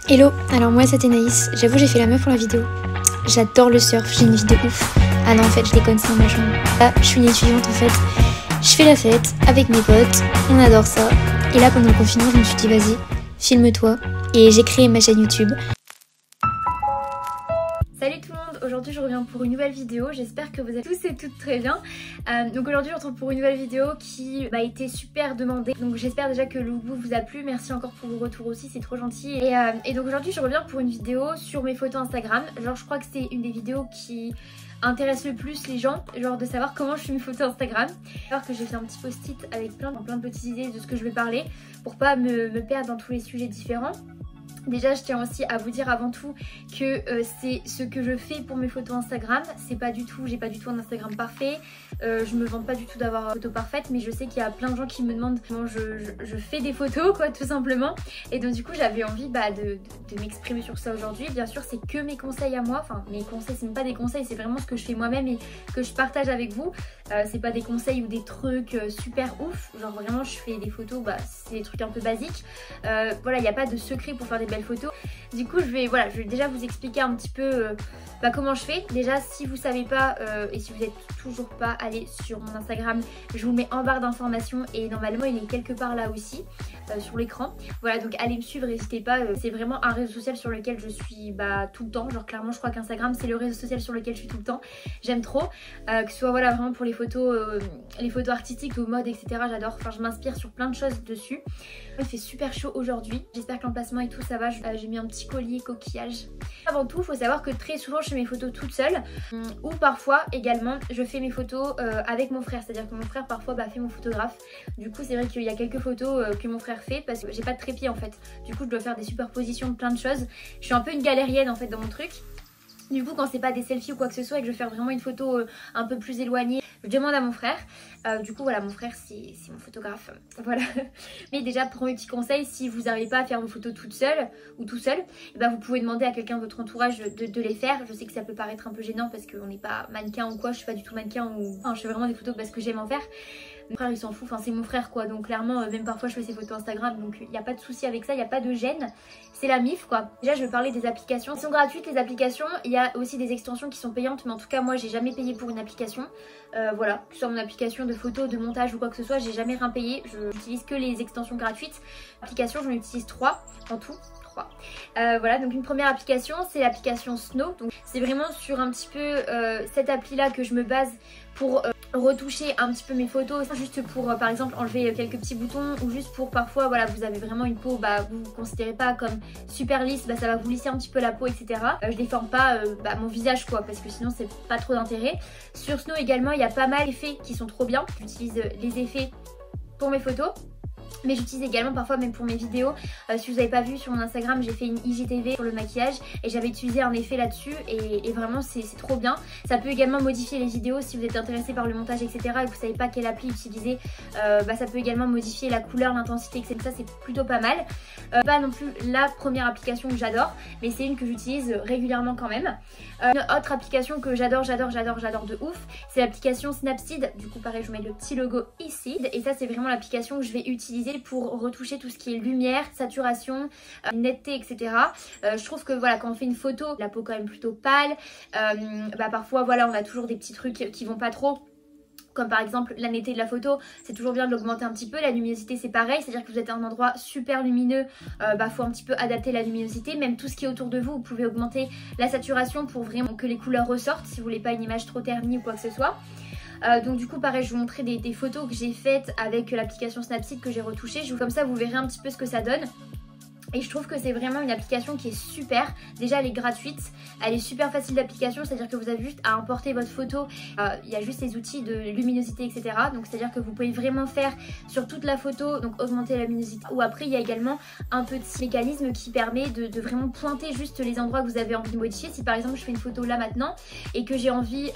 Hello, alors moi c'est Anaïs, j'avoue j'ai fait la meuf pour la vidéo. J'adore le surf, j'ai une vie de ouf. Ah non en fait je déconne, c'est dans ma chambre. Là je suis une étudiante en fait, je fais la fête avec mes potes, on adore ça. Et là pendant le confinement je me suis dit vas-y, filme-toi. Et j'ai créé ma chaîne YouTube. Salut tout le monde, aujourd'hui je reviens pour une nouvelle vidéo, j'espère que vous êtes tous et toutes très bien. Donc aujourd'hui je retrouve pour une nouvelle vidéo qui m'a été super demandée. Donc j'espère déjà que le goût vous a plu, merci encore pour vos retours aussi, c'est trop gentil. Et donc aujourd'hui je reviens pour une vidéo sur mes photos Instagram. Genre je crois que c'est une des vidéos qui intéresse le plus les gens, genre de savoir comment je fais mes photos Instagram. Alors que j'ai fait un petit post-it avec plein de petites idées de ce que je vais parler pour pas me perdre dans tous les sujets différents. Déjà je tiens aussi à vous dire avant tout que c'est ce que je fais pour mes photos Instagram, c'est pas du tout, j'ai pas du tout un Instagram parfait, je me vante pas du tout d'avoir une photo parfaite, mais je sais qu'il y a plein de gens qui me demandent comment je fais des photos quoi, tout simplement. Et donc du coup j'avais envie de m'exprimer sur ça aujourd'hui. Bien sûr c'est que mes conseils à moi, enfin mes conseils c'est même pas des conseils, c'est vraiment ce que je fais moi-même et que je partage avec vous. C'est pas des conseils ou des trucs super ouf, genre vraiment je fais des photos, c'est des trucs un peu basiques. Voilà, il n'y a pas de secret pour faire des belles photos. Du coup je vais déjà vous expliquer un petit peu comment je fais. Déjà si vous savez pas et si vous n'êtes toujours pas allé sur mon Instagram, je vous mets en barre d'informations et normalement il est quelque part là aussi sur l'écran. Voilà, donc allez me suivre, n'hésitez pas, c'est vraiment un réseau social sur lequel je suis tout le temps. Genre clairement je crois qu'Instagram c'est le réseau social sur lequel je suis tout le temps. J'aime trop, que ce soit voilà vraiment pour les photos artistiques ou mode etc. J'adore, enfin je m'inspire sur plein de choses dessus. Il fait super chaud aujourd'hui, j'espère que l'emplacement et tout ça va. J'ai mis un petit collier coquillage. Avant tout il faut savoir que très souvent je fais mes photos toute seule ou parfois également je fais mes photos avec mon frère, c'est à dire que mon frère parfois fait mon photographe. Du coup c'est vrai qu'il y a quelques photos que mon frère fait parce que j'ai pas de trépied en fait, du coup je dois faire des superpositions de plein de choses. Je suis un peu une galérienne en fait dans mon truc. Du coup quand c'est pas des selfies ou quoi que ce soit et que je veux faire vraiment une photo un peu plus éloignée, je demande à mon frère. Du coup voilà, mon frère c'est mon photographe, voilà. Mais déjà pour mes petits conseils, si vous n'arrivez pas à faire vos photos toute seule ou tout seul, vous pouvez demander à quelqu'un de votre entourage de les faire. Je sais que ça peut paraître un peu gênant parce qu'on n'est pas mannequin ou quoi, je suis pas du tout mannequin ou... Enfin, je fais vraiment des photos parce que j'aime en faire. Mon frère il s'en fout, enfin c'est mon frère quoi, donc clairement même parfois je fais ses photos Instagram, donc il n'y a pas de souci avec ça, il n'y a pas de gêne, c'est la MIF quoi. Déjà je vais parler des applications, elles sont gratuites les applications, il y a aussi des extensions qui sont payantes, mais en tout cas moi j'ai jamais payé pour une application. Voilà, que ce soit mon application de photo, de montage ou quoi que ce soit, j'ai jamais rien payé, je n'utilise que les extensions gratuites. Applications j'en utilise 3 en tout. Voilà, donc une première application c'est l'application Snow, donc c'est vraiment sur un petit peu cette appli là que je me base pour retoucher un petit peu mes photos, juste pour par exemple enlever quelques petits boutons ou juste pour parfois voilà vous avez vraiment une peau vous ne considérez pas comme super lisse, ça va vous lisser un petit peu la peau etc. Je déforme pas mon visage quoi parce que sinon c'est pas trop d'intérêt. Sur Snow également il y a pas mal d'effets qui sont trop bien, j'utilise les effets pour mes photos. Mais j'utilise également parfois même pour mes vidéos. Si vous n'avez pas vu sur mon Instagram, j'ai fait une IGTV sur le maquillage et j'avais utilisé un effet là-dessus et vraiment c'est trop bien. Ça peut également modifier les vidéos si vous êtes intéressé par le montage etc. et que vous ne savez pas quelle appli utiliser. Ça peut également modifier la couleur, l'intensité etc. Ça c'est plutôt pas mal. Pas non plus la première application que j'adore, mais c'est une que j'utilise régulièrement quand même. Une autre application que j'adore de ouf, c'est l'application Snapseed. Du coup pareil je vous mets le petit logo ici. Et ça c'est vraiment l'application que je vais utiliser pour retoucher tout ce qui est lumière, saturation, netteté etc. Je trouve que voilà quand on fait une photo, la peau quand même plutôt pâle, parfois voilà on a toujours des petits trucs qui vont pas trop. Comme par exemple la netteté de la photo, c'est toujours bien de l'augmenter un petit peu. La luminosité c'est pareil, c'est à dire que vous êtes à un endroit super lumineux, faut un petit peu adapter la luminosité. Même tout ce qui est autour de vous, vous pouvez augmenter la saturation pour vraiment que les couleurs ressortent si vous voulez pas une image trop ternie ou quoi que ce soit. Donc du coup pareil je vais vous montrer des photos que j'ai faites avec l'application Snapseed que j'ai retouchées. Comme ça vous verrez un petit peu ce que ça donne. Et je trouve que c'est vraiment une application qui est super. Déjà elle est gratuite, elle est super facile d'application, c'est à dire que vous avez juste à importer votre photo. Il y a juste les outils de luminosité etc. Donc c'est à dire que vous pouvez vraiment faire sur toute la photo, donc augmenter la luminosité. Ou après il y a également un petit mécanisme qui permet de vraiment pointer juste les endroits que vous avez envie de modifier. Si par exemple je fais une photo là maintenant et que j'ai envie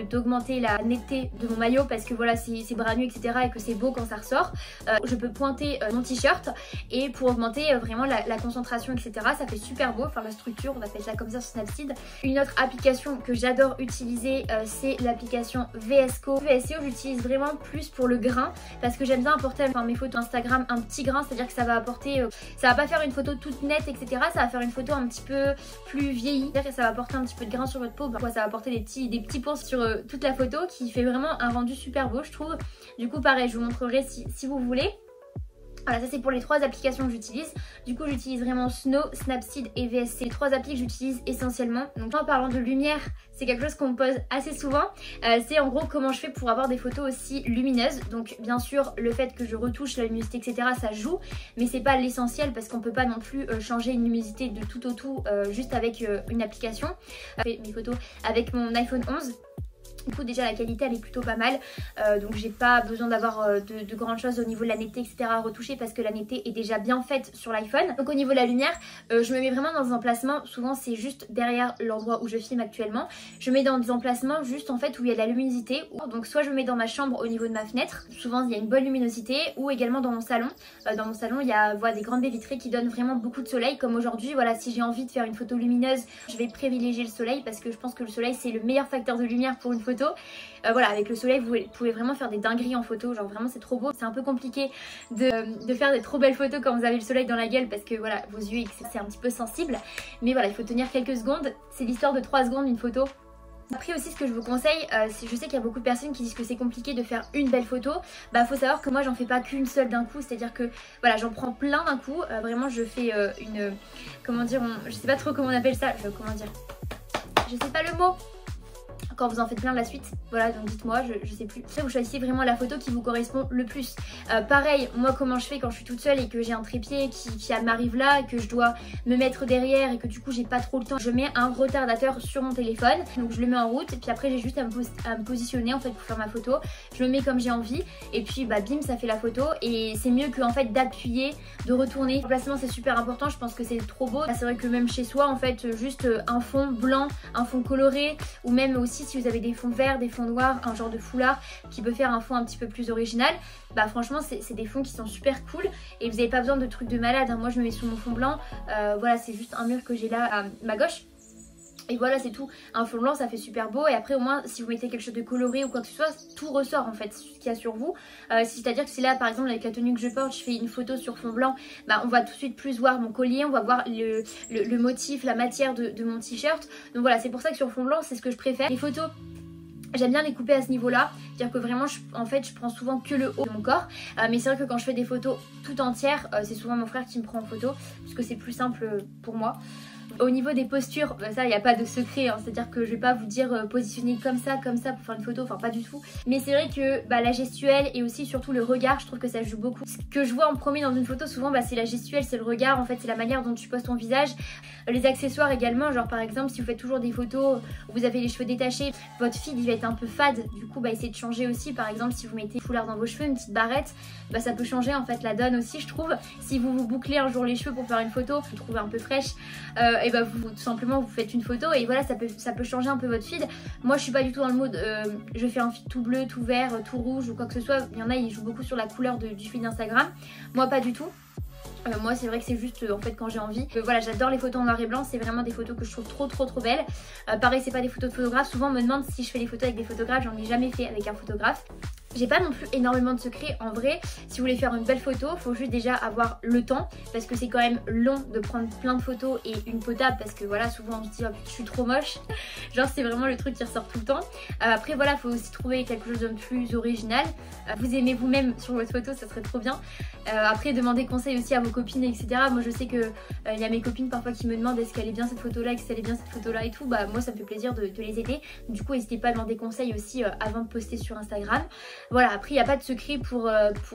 d'augmenter la netteté de mon maillot parce que voilà c'est brun nu etc. et que c'est beau quand ça ressort, je peux pointer mon t-shirt et pour augmenter vraiment vraiment la concentration, etc. Ça fait super beau, enfin la structure, on appelle ça comme ça sur Snapseed. Une autre application que j'adore utiliser, c'est l'application VSCO. VSCO, j'utilise vraiment plus pour le grain parce que j'aime bien apporter mes photos Instagram un petit grain, c'est-à-dire que ça va apporter, ça va pas faire une photo toute nette, etc. Ça va faire une photo un petit peu plus vieillie, c'est-à-dire que ça va apporter un petit peu de grain sur votre peau, ça va apporter des petits points sur toute la photo qui fait vraiment un rendu super beau, je trouve. Du coup pareil, je vous montrerai si vous voulez. Voilà, ça c'est pour les 3 applications que j'utilise. Du coup j'utilise vraiment Snow, Snapseed et VSC. Les 3 applis que j'utilise essentiellement. Donc en parlant de lumière, c'est quelque chose qu'on me pose assez souvent. C'est en gros comment je fais pour avoir des photos aussi lumineuses. Donc bien sûr le fait que je retouche la luminosité, etc. ça joue. Mais c'est pas l'essentiel parce qu'on peut pas non plus changer une luminosité de tout au tout juste avec une application. Mes photos avec mon iPhone 11. Du coup déjà la qualité elle est plutôt pas mal, donc j'ai pas besoin d'avoir de grandes choses au niveau de la netteté, etc. à retoucher parce que la netteté est déjà bien faite sur l'iPhone. Donc au niveau de la lumière, je me mets vraiment dans des emplacements, souvent c'est juste derrière l'endroit où je filme actuellement. Je mets dans des emplacements juste en fait où il y a de la luminosité, donc soit je me mets dans ma chambre au niveau de ma fenêtre, souvent il y a une bonne luminosité, ou également dans mon salon. Dans mon salon il y a des grandes baies vitrées qui donnent vraiment beaucoup de soleil, comme aujourd'hui. Voilà, si j'ai envie de faire une photo lumineuse, je vais privilégier le soleil parce que je pense que le soleil c'est le meilleur facteur de lumière pour une photo. Voilà, avec le soleil vous pouvez vraiment faire des dingueries en photo, genre vraiment c'est trop beau. C'est un peu compliqué de faire des trop belles photos quand vous avez le soleil dans la gueule parce que voilà, vos yeux c'est un petit peu sensible, mais voilà, il faut tenir quelques secondes. C'est l'histoire de 3 secondes une photo. Après aussi ce que je vous conseille, je sais qu'il y a beaucoup de personnes qui disent que c'est compliqué de faire une belle photo. Bah faut savoir que moi j'en fais pas qu'une seule d'un coup, c'est à dire que voilà, j'en prends plein d'un coup. Vraiment je fais comment dire, je sais pas trop comment on appelle ça, je sais pas le mot. Quand vous en faites plein la suite, voilà, donc dites-moi, je sais plus. Après vous choisissez vraiment la photo qui vous correspond le plus. Pareil, moi comment je fais quand je suis toute seule et que j'ai un trépied qui m'arrive là, et que je dois me mettre derrière et que du coup j'ai pas trop le temps, je mets un retardateur sur mon téléphone, donc je le mets en route et puis après j'ai juste à me positionner en fait pour faire ma photo. Je me mets comme j'ai envie et puis bah bim, ça fait la photo et c'est mieux que en fait d'appuyer, de retourner. Le placement c'est super important, je pense que c'est trop beau. C'est vrai que même chez soi en fait, juste un fond blanc, un fond coloré ou même aussi si vous avez des fonds verts, des fonds noirs, un genre de foulard qui peut faire un fond un petit peu plus original, bah franchement c'est des fonds qui sont super cool et vous n'avez pas besoin de trucs de malade, hein. Moi je me mets sous mon fond blanc, voilà, c'est juste un mur que j'ai là à ma gauche. Et voilà, c'est tout. Un fond blanc ça fait super beau et après au moins si vous mettez quelque chose de coloré ou quoi que ce soit, tout ressort en fait ce qu'il y a sur vous. C'est à dire que si là par exemple avec la tenue que je porte je fais une photo sur fond blanc, bah on va tout de suite plus voir mon collier, on va voir le motif, la matière de mon t-shirt. Donc voilà, c'est pour ça que sur fond blanc c'est ce que je préfère. Les photos, j'aime bien les couper à ce niveau-là, c'est-à-dire que vraiment en fait je prends souvent que le haut de mon corps, mais c'est vrai que quand je fais des photos tout entières, c'est souvent mon frère qui me prend en photo parce que c'est plus simple pour moi. Au niveau des postures, ça il n'y a pas de secret, hein. C'est à dire que je vais pas vous dire positionner comme ça pour faire une photo, enfin pas du tout. Mais c'est vrai que la gestuelle et aussi surtout le regard, je trouve que ça joue beaucoup. Ce que je vois en premier dans une photo souvent c'est la gestuelle, c'est le regard, en fait c'est la manière dont tu poses ton visage. Les accessoires également, genre par exemple si vous faites toujours des photos où vous avez les cheveux détachés, votre feed il va être un peu fade, du coup essayez de changer aussi. Par exemple si vous mettez un foulard dans vos cheveux, une petite barrette, ça peut changer en fait la donne aussi je trouve. Si vous vous bouclez un jour les cheveux pour faire une photo, vous trouvez un peu fraîche, et vous tout simplement vous faites une photo et voilà ça peut changer un peu votre feed. Moi je suis pas du tout dans le mode je fais un feed tout bleu, tout vert, tout rouge ou quoi que ce soit. Il y en a ils jouent beaucoup sur la couleur du feed Instagram, moi pas du tout. Moi c'est vrai que c'est juste en fait quand j'ai envie. Voilà, j'adore les photos en noir et blanc, c'est vraiment des photos que je trouve trop belles. Pareil c'est pas des photos de photographes, souvent on me demande si je fais des photos avec des photographes, j'en ai jamais fait avec un photographe. J'ai pas non plus énormément de secrets en vrai. Si vous voulez faire une belle photo, faut juste déjà avoir le temps parce que c'est quand même long de prendre plein de photos et une potable parce que voilà souvent on se dit oh, je suis trop moche. Genre c'est vraiment le truc qui ressort tout le temps. Après voilà, faut aussi trouver quelque chose de plus original. Vous aimez vous-même sur votre photo, ça serait trop bien. Après demandez conseil aussi à vos copines etc. Moi je sais que il y a mes copines parfois qui me demandent est-ce qu'elle est bien cette photo là, est-ce qu'elle est bien cette photo là et tout. Bah moi ça me fait plaisir de les aider. Du coup n'hésitez pas à demander conseil aussi avant de poster sur Instagram. Voilà, après il n'y a pas de secret pour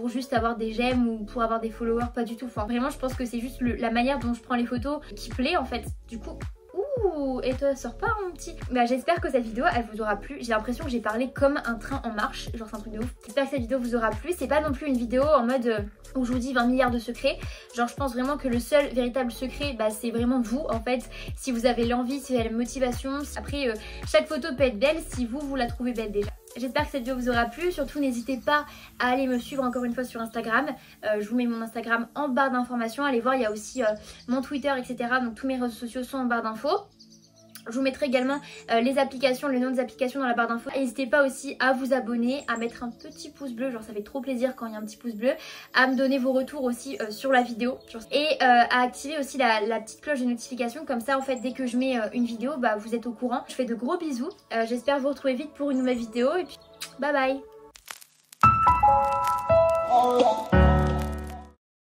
juste avoir des j'aime ou pour avoir des followers, pas du tout. Enfin vraiment je pense que c'est juste la manière dont je prends les photos qui plaît en fait. Du coup, ouh, et toi sors pas mon petit. Bah j'espère que cette vidéo elle vous aura plu. J'ai l'impression que j'ai parlé comme un train en marche, genre c'est un truc de ouf. J'espère que cette vidéo vous aura plu. C'est pas non plus une vidéo en mode où je vous dis 20 milliards de secrets. Genre je pense vraiment que le seul véritable secret c'est vraiment vous en fait. Si vous avez l'envie, si vous avez la motivation. Après chaque photo peut être belle si vous la trouvez belle déjà. j'espère que cette vidéo vous aura plu. Surtout n'hésitez pas à aller me suivre encore une fois sur Instagram. Je vous mets mon Instagram en barre d'informations. Allez voir, il y a aussi mon Twitter, etc. Donc tous mes réseaux sociaux sont en barre d'infos. Je vous mettrai également les applications, le nom des applications dans la barre d'infos. N'hésitez pas aussi à vous abonner, à mettre un petit pouce bleu, genre ça fait trop plaisir quand il y a un petit pouce bleu, à me donner vos retours aussi sur la vidéo et à activer aussi la petite cloche de notification, comme ça en fait dès que je mets une vidéo, bah vous êtes au courant. Je fais de gros bisous, j'espère vous retrouver vite pour une nouvelle vidéo et puis bye bye.